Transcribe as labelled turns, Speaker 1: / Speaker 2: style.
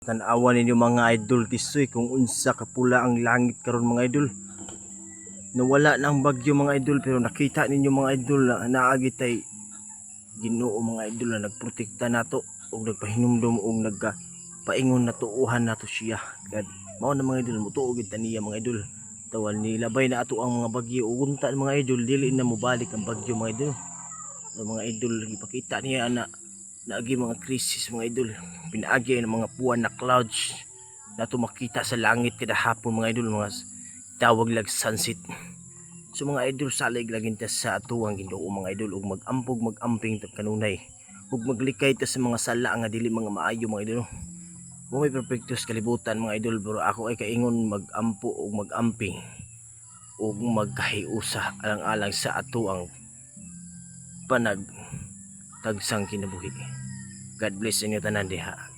Speaker 1: Tan-awan ninyo mga idol tisoy kung unsa kapula ang langit karon mga idol. Nawala na ang bagyo mga idol pero nakita ninyo mga idol na naagi tay Ginoo mga idol na nagprotekta nato ug nagpahinumdum ug nagpaingon natuuhan nato siya. Kad mao na mga idol mutuo gid taniya mga idol. Tawal nilabay na ato ang mga bagyo ug unta mga idol dili na mobalik ang bagyo mga idol. Mga idol ipakita niya na naagi mga krisis mga idol, pinaagi ng mga buwan na clouds nato makita sa langit kada hapon mga idol, mga tawag lag sunset. So mga idol salig laging ta sa atuang Ginoo mga idol ug magampog magamping ta kanunay ug maglikay ta sa mga sala nga dili mga maayo mga idol. Mo may perfecto sa kalibutan mga idol pero ako ay kaingon magampo ug magamping ug magkahiusa alang-alang sa atuang panag tagsang kinabuhi. God bless inyo tanan diha.